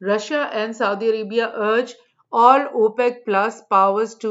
Russia and Saudi Arabia urge all OPEC plus powers to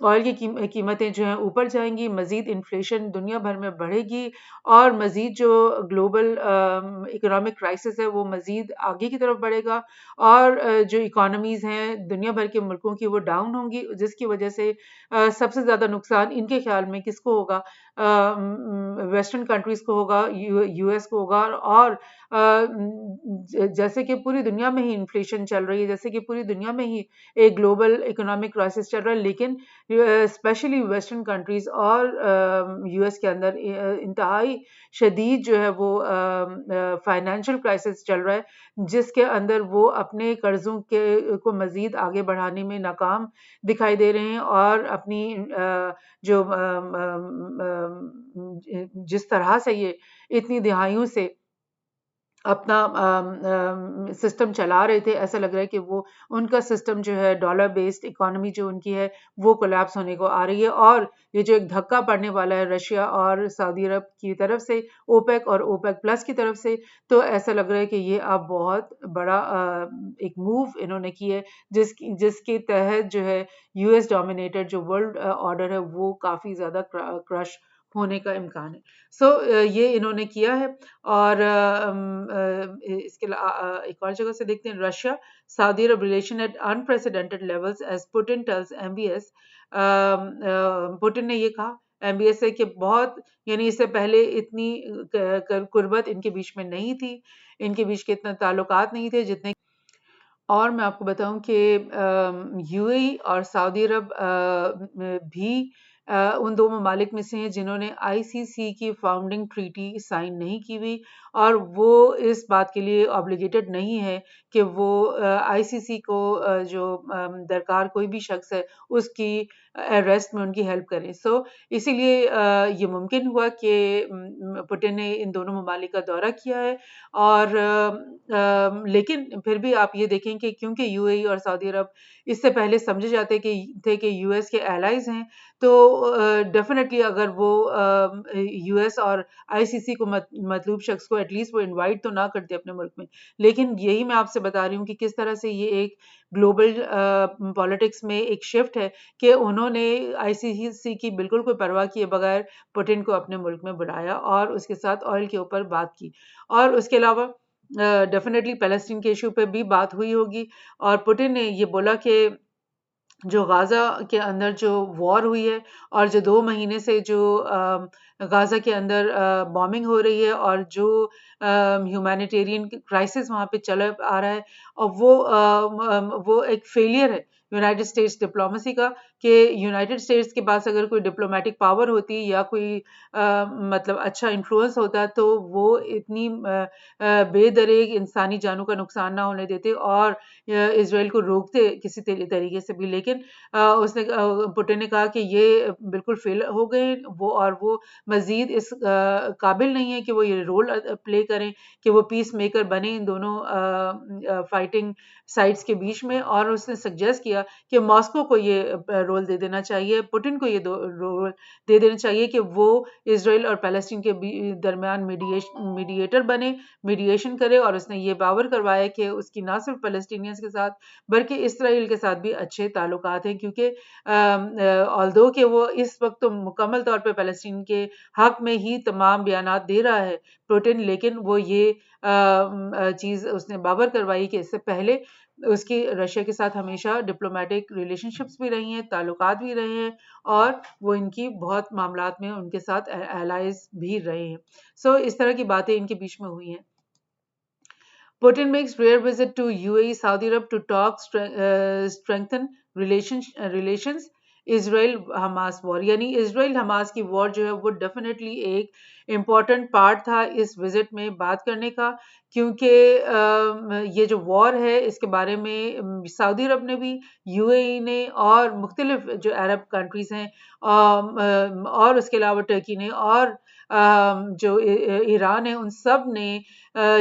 oil کی قیمتیں جو ہیں اوپر جائیں گی، مزید انفلیشن دنیا بھر میں بڑھے گی، اور مزید جو گلوبل اکنامک کرائسس ہے وہ مزید آگے کی طرف بڑھے گا، اور جو اکانومیز ہیں دنیا بھر کے ملکوں کی وہ ڈاؤن ہوں گی، جس کی وجہ سے سب سے زیادہ نقصان ان کے خیال میں کس کو ہوگا؟ ویسٹرن کنٹریز کو ہوگا، یو ایس کو ہوگا، اور جیسے کہ پوری دنیا میں ہی انفلیشن چل رہی ہے، جیسے کہ پوری دنیا میں ہی ایک گلوبل اکنامک کرائسس چل رہا ہے، لیکن اسپیشلی ویسٹرن کنٹریز اور یو ایس کے اندر انتہائی شدید جو ہے وہ فائنینشیل کرائسس چل رہا ہے، جس کے اندر وہ اپنے قرضوں کو مزید آگے بڑھانے میں ناکام دکھائی دے رہے ہیں، اور اپنی جو جس طرح سے یہ اتنی دہائیوں سے اپنا سسٹم چلا رہے تھے، ایسا لگ رہا ہے کہ وہ ان کا سسٹم جو ہے ڈالر بیسڈ اکانومی جو ان کی ہے وہ کولیپس ہونے کو آ رہی ہے، اور یہ جو ایک دھکا پڑنے والا ہے رشیا اور سعودی عرب کی طرف سے، اوپیک اور اوپیک پلس کی طرف سے، تو ایسا لگ رہا ہے کہ یہ اب بہت بڑا ایک موو انہوں نے کی ہے، جس کے تحت جو ہے یو ایس ڈومینیٹڈ جو ورلڈ آرڈر ہے وہ کافی زیادہ کرش ہونے کا امکان ہے۔ سو یہ انہوں نے کیا ہے، اور اس کے ایک اور جگہ سے دیکھتے ہیں، Russia Saudi Arab relation at unprecedented levels as Putin tells MBS۔ Putin نے یہ کہا ایم بی ایس سے کہ بہت، یعنی اس سے پہلے اتنی قربت ان کے بیچ میں نہیں تھی، ان کے بیچ کے اتنے تعلقات نہیں تھے جتنے، اور میں آپ کو بتاؤں کہ یو اے ای اور سعودی عرب بھی ان دو ممالک میں سے ہیں جنہوں نے آئی سی سی کی فاؤنڈنگ ٹریٹی سائن نہیں کی ہوئی، اور وہ اس بات کے لیے آبلیگیٹڈ نہیں ہے کہ وہ آئی سی سی کو جو درکار کوئی بھی شخص ہے اس کی اریسٹ میں ان کی ہیلپ کریں۔ سو اسی لیے یہ ممکن ہوا کہ پوٹن نے ان دونوں ممالک کا دورہ کیا ہے، اور لیکن پھر بھی آپ یہ دیکھیں کہ کیونکہ یو اے ای اور سعودی عرب اس سے پہلے سمجھے جاتے کہ یو ایس کے الائز ہیں، تو ڈیفینیٹلی اگر وہ یو ایس اور آئی سی سی کو مطلوب شخص کو ایٹ لیسٹ وہ انوائٹ تو نہ کرتے اپنے ملک میں، لیکن یہی میں آپ سے بتا رہی ہوں کہ کس طرح سے یہ ایک گلوبل پالیٹکس میں ایک شفٹ ہے کہ انہوں نے آئی سی سی کی بالکل کوئی پرواہ کیے بغیر پوٹن کو اپنے ملک میں بلایا اور اس کے ساتھ آئل کے اوپر بات کی، اور اس کے علاوہ ڈیفینیٹلی پیلسٹین کے ایشو پہ بھی بات ہوئی ہوگی، اور پوٹن نے یہ بولا کہ جو غازہ کے اندر جو وار ہوئی ہے، اور جو 2 مہینے سے جو غازہ کے اندر بامبنگ ہو رہی ہے، اور جو ہیومینیٹیرین کرائسس وہاں پہ چلا آ رہا ہے، اور وہ ایک فیلئر ہے یونائٹڈ اسٹیٹس ڈپلومیسی کا، کہ یونائٹڈ اسٹیٹس کے پاس اگر کوئی ڈپلومیٹک پاور ہوتی یا کوئی مطلب اچھا انفلوئنس ہوتا تو وہ اتنی بے دریغ انسانی جانوں کا نقصان نہ ہونے دیتے اور اسرائیل کو روکتے کسی طریقے سے بھی، لیکن اس نے پوٹن نے کہا کہ یہ بالکل فیل ہو گئے وہ، اور وہ مزید اس قابل نہیں ہے کہ وہ یہ رول پلے کریں کہ وہ پیس میکر بنے ان دونوں فائٹنگ سائڈس کے بیچ میں، اور اس نے سجیسٹ کیا کہ ماسکو کو یہ رول دے دینا چاہیے، پوٹن کو یہ رول دے دینا چاہیے کہ وہ اسرائیل اور پیلسٹین کے درمیان میڈیٹر بنے، میڈیشن کرے، اور اس نے یہ باور کروایا کہ اس کی نہ صرف فلسطینیز کے ساتھ بلکہ اسرائیل کے ساتھ بھی اچھے تعلقات ہیں، کیونکہ آلدو کہ وہ اس وقت تو مکمل طور پہ فلسطین کے حق میں ہی تمام بیانات دے رہا ہے پوٹن، لیکن وہ یہ چیز اس نے باور کروائی کہ اس سے پہلے اس کی رشیا کے ساتھ ہمیشہ ڈپلومیٹک ریلیشن شپس بھی رہی ہیں، تعلقات بھی رہے ہیں، اور وہ ان کی بہت معاملات میں ان کے ساتھ الائز بھی رہے ہیں۔ سو اس طرح کی باتیں ان کے بیچ میں ہوئی ہیں۔ Putin makes rare visit to UAE Saudi Arab to talk strengthen relations Israel Hamas war, یعنی اسرائیل حماس کی وار جو ہے وہ ڈیفینیٹلی ایک امپورٹنٹ پارٹ تھا اس وزٹ میں بات کرنے کا، کیونکہ یہ جو وار ہے اس کے بارے میں سعودی عرب نے بھی، یو اے ای نے، اور مختلف جو عرب کنٹریز ہیں، اور اس کے علاوہ ٹرکی نے، اور جو ایران ہے ان سب نے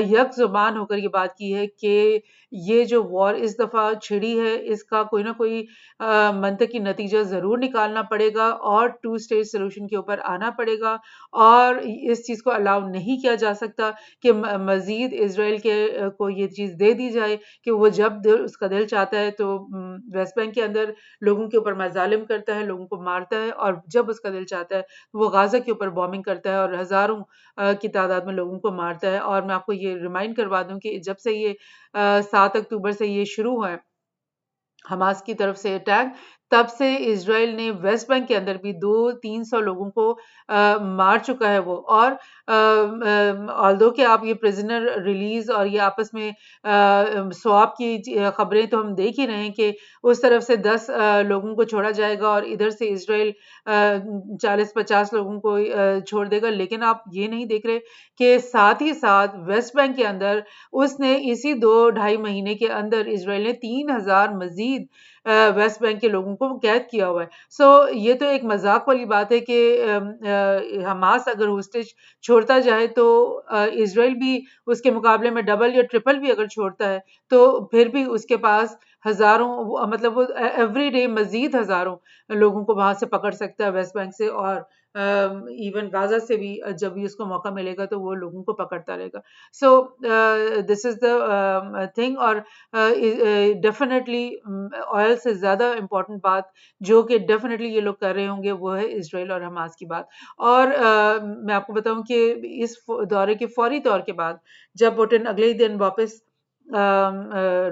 یک زبان ہو کر یہ بات کی ہے کہ یہ جو وار اس دفعہ چھڑی ہے اس کا کوئی نہ کوئی منطقی نتیجہ ضرور نکالنا پڑے گا اور 2 اسٹیٹ سولوشن کے اوپر آنا پڑے گا، اور اس چیز کو الاؤ نہیں کیا جا سکتا کہ مزید اسرائیل کو یہ چیز دے دی جائے کہ وہ جب اس کا دل چاہتا ہے تو ویسٹ بینک کے اندر لوگوں کے اوپر مظالم کرتا ہے، لوگوں کو مارتا ہے، اور جب اس کا دل چاہتا ہے وہ غازہ کے اوپر بومبنگ کرتا ہے اور ہزاروں کی تعداد میں لوگوں کو مارتا ہے۔ اور میں آپ کو یہ ریمائنڈ کروا دوں کہ جب سے یہ 7 اکتوبر سے یہ شروع ہوا ہے حماس کی طرف سے اٹیک، تب سے اسرائیل نے ویسٹ بینک کے اندر بھی 200-300 لوگوں کو مار چکا ہے وہ، اور آلدو کہ آپ یہ پریزنر ریلیز اور یہ آپس میں سواب کی خبریں تو ہم دیکھ ہی رہے ہیں کہ اس طرف سے 10 لوگوں کو چھوڑا جائے گا اور ادھر سے اسرائیل 40-50 لوگوں کو چھوڑ دے گا، لیکن آپ یہ نہیں دیکھ رہے کہ ساتھ ہی ساتھ ویسٹ بینک کے اندر اس نے اسی 2-2.5 مہینے کے اندر اسرائیل نے 3,000 مزید ویسٹ بینک کے لوگوں کو قید کیا ہوا ہے۔ سو یہ تو ایک مذاق والی بات ہے کہ حماس اگر ہوسٹیج چھوڑتا جائے تو اسرائیل بھی اس کے مقابلے میں ڈبل یا ٹرپل بھی اگر چھوڑتا ہے تو پھر بھی اس کے پاس ہزاروں، مطلب وہ ایوری ڈے مزید ہزاروں لوگوں کو وہاں سے پکڑ سکتا ہے ویسٹ بینک سے، اور ایون غازہ سے بھی جب بھی اس کو موقع ملے گا تو وہ لوگوں کو پکڑتا رہے گا۔ سو دس از دا تھنگ، اور ڈیفینیٹلی آئل سے زیادہ امپورٹنٹ بات جو کہ ڈیفینیٹلی یہ لوگ کر رہے ہوں گے وہ ہے اسرائیل اور حماس کی بات۔ اور میں آپ کو بتاؤں کہ اس دورے کے فوری طور کے بعد جب پوٹن اگلے ہی دن واپس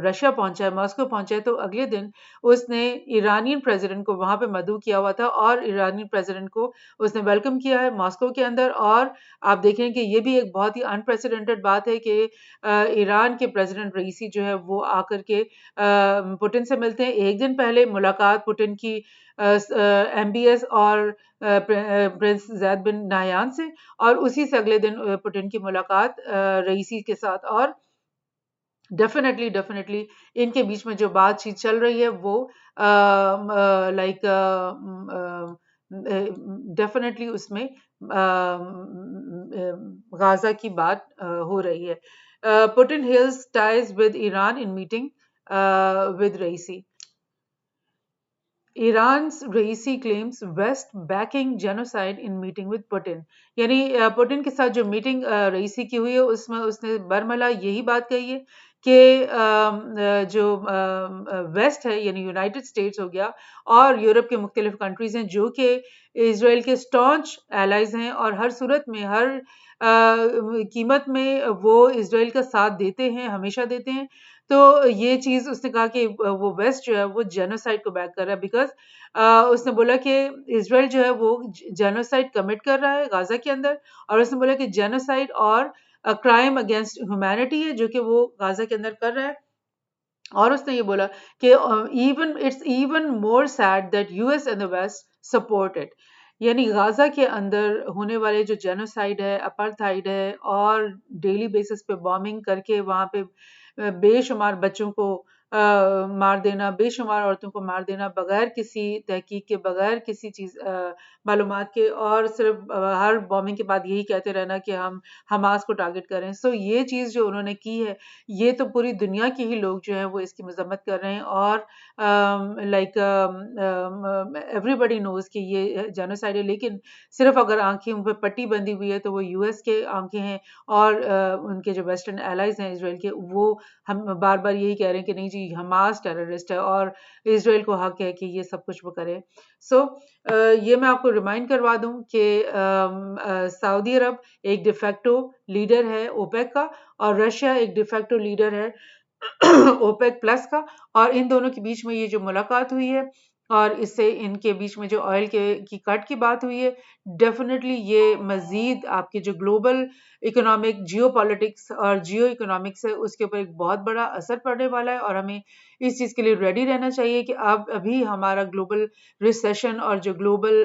رشیا پہنچا ہے، ماسکو پہنچا ہے، تو اگلے دن اس نے ایرانین پریزیڈنٹ کو وہاں پہ مدعو کیا ہوا تھا اور ایرانین پریزیڈنٹ کو اس نے ویلکم کیا ہے ماسکو کے اندر۔ اور آپ دیکھیں کہ یہ بھی ایک بہت ہی انپریسیڈنٹڈ بات ہے کہ ایران کے پریزیڈنٹ رئیسی جو ہے وہ آ کر کے پوٹن سے ملتے ہیں۔ ایک دن پہلے ملاقات پوٹن کی MBS اور پرنس زید بن نہیان سے، اور اسی سے اگلے دن پوٹن کی ملاقات رئیسی کے ساتھ، اور ڈیفینیٹلی ان کے بیچ میں جو بات چیت چل رہی ہے وہ لائک ڈیفینیٹلی اس میں غازہ کی بات ہو رہی ہے۔ Putin heals ties with Iran in meeting with Raisi. Iran's Raisi claims West backing genocide in meeting with Putin، یعنی پوٹن کے ساتھ جو میٹنگ رئیسی کی ہوئی ہے اس میں اس نے برملا یہی بات کہی ہے کہ جو ویسٹ ہے یعنی یونائٹڈ اسٹیٹس ہو گیا اور یورپ کے مختلف کنٹریز ہیں جو کہ اسرائیل کے اسٹانچ ایلائز ہیں اور ہر صورت میں ہر قیمت میں وہ اسرائیل کا ساتھ دیتے ہیں، ہمیشہ دیتے ہیں، تو یہ چیز اس نے کہا کہ وہ ویسٹ جو ہے وہ جینوسائڈ کو بیک کر رہا ہے، بیکاز اس نے بولا کہ اسرائیل جو ہے وہ جینوسائڈ کمٹ کر رہا ہے غازہ کے اندر، اور اس نے بولا کہ جینوسائڈ اور کرائم اگینسٹ ہیومینٹی ہے جو کہ وہ غازہ کے اندر کر رہا ہے۔ اور اس نے یہ بولا کہ it's even more sad that US and the West support it، یعنی غازہ کے اندر ہونے والے جو جینوسائڈ ہے، اپرتھائڈ ہے، اور ڈیلی بیسس پہ بامبنگ کر کے وہاں پہ بے شمار بچوں کو مار دینا، بے شمار عورتوں کو مار دینا بغیر کسی تحقیق کے، بغیر کسی چیز معلومات کے، اور صرف ہر بامبنگ کے بعد یہی کہتے رہنا کہ ہم حماس کو ٹارگٹ کریں۔ سو یہ چیز جو انہوں نے کی ہے یہ تو پوری دنیا کے ہی لوگ جو ہیں وہ اس کی مذمت کر رہے ہیں، اور لائک ایوری بڈی نوز کہ یہ جینوسائڈ ہے، لیکن صرف اگر آنکھیں ان پہ پٹی بندھی ہوئی ہے تو وہ US کے آنکھیں ہیں، اور ان کے جو ویسٹرن ایلائز ہیں اسرائیل کے وہ ہم بار بار یہی کہہ رہے ہیں کہ نہیں جی حماس ٹیررسٹ ہے اور اسرائیل کو حق ہے کہ یہ سب کچھ وہ کرے۔ سو یہ میں آپ کو ریمائنڈ کروا دوں کہ سعودی عرب ایک ڈیفیکٹو لیڈر ہے اوپیک کا، اور رشیا ایک ڈیفیکٹو لیڈر ہے اوپیک پلس کا، اور ان دونوں کے بیچ میں یہ جو ملاقات ہوئی ہے اور اس سے ان کے بیچ میں جو آئل کی کٹ کی بات ہوئی ہے، ڈیفینیٹلی یہ مزید آپ کے جو گلوبل اکنامک جیو پالیٹکس اور جیو اکنامکس ہے اس کے اوپر ایک بہت بڑا اثر پڑنے والا ہے، اور ہمیں اس چیز کے لیے ریڈی رہنا چاہیے کہ ابھی ہمارا گلوبل ریسیشن اور جو گلوبل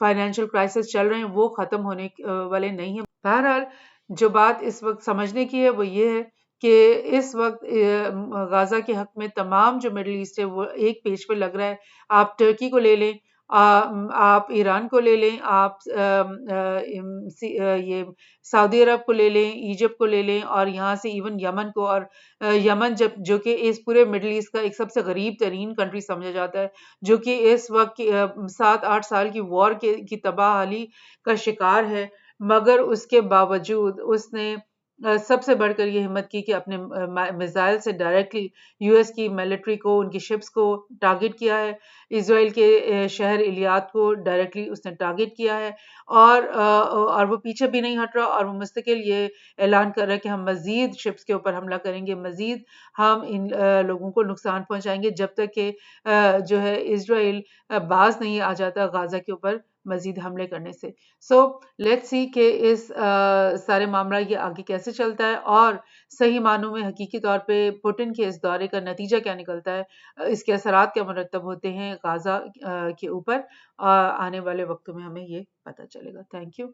فائنینشیل کرائسس چل رہے ہیں وہ ختم ہونے والے نہیں ہیں۔ بہرحال جو بات اس وقت سمجھنے کی ہے وہ یہ ہے کہ اس وقت غازہ کے حق میں تمام جو مڈل ایسٹ ہے وہ ایک پیج پہ لگ رہا ہے۔ آپ ترکی کو لے لیں، آپ ایران کو لے لیں، آپ یہ سعودی عرب کو لے لیں، ایجپٹ کو لے لیں، اور یہاں سے ایون یمن کو، اور یمن جو کہ اس پورے مڈل ایسٹ کا ایک سب سے غریب ترین کنٹری سمجھا جاتا ہے، جو کہ اس وقت 7-8 سال کی وار کی تباہ حالی کا شکار ہے، مگر اس کے باوجود اس نے سب سے بڑھ کر یہ ہمت کی کہ اپنے میزائل سے ڈائریکٹلی یو ایس کی ملٹری کو، ان کی شپس کو ٹارگٹ کیا ہے، اسرائیل کے شہر الیات کو ڈائریکٹلی اس نے ٹارگٹ کیا ہے، اور وہ پیچھے بھی نہیں ہٹ رہا، اور وہ مستقل یہ اعلان کر رہا ہے کہ ہم مزید شپس کے اوپر حملہ کریں گے، مزید ہم ان لوگوں کو نقصان پہنچائیں گے جب تک کہ جو ہے اسرائیل باز نہیں آ جاتا غازہ کے اوپر مزید حملے کرنے سے۔ سو لیٹس سی کہ اس سارے معاملہ یہ آگے کیسے چلتا ہے، اور صحیح معنوں میں حقیقی طور پہ پوٹن کے اس دورے کا نتیجہ کیا نکلتا ہے، اس کے اثرات کیا مرتب ہوتے ہیں غازہ کے اوپر، آنے والے وقتوں میں ہمیں یہ پتہ چلے گا۔ Thank you.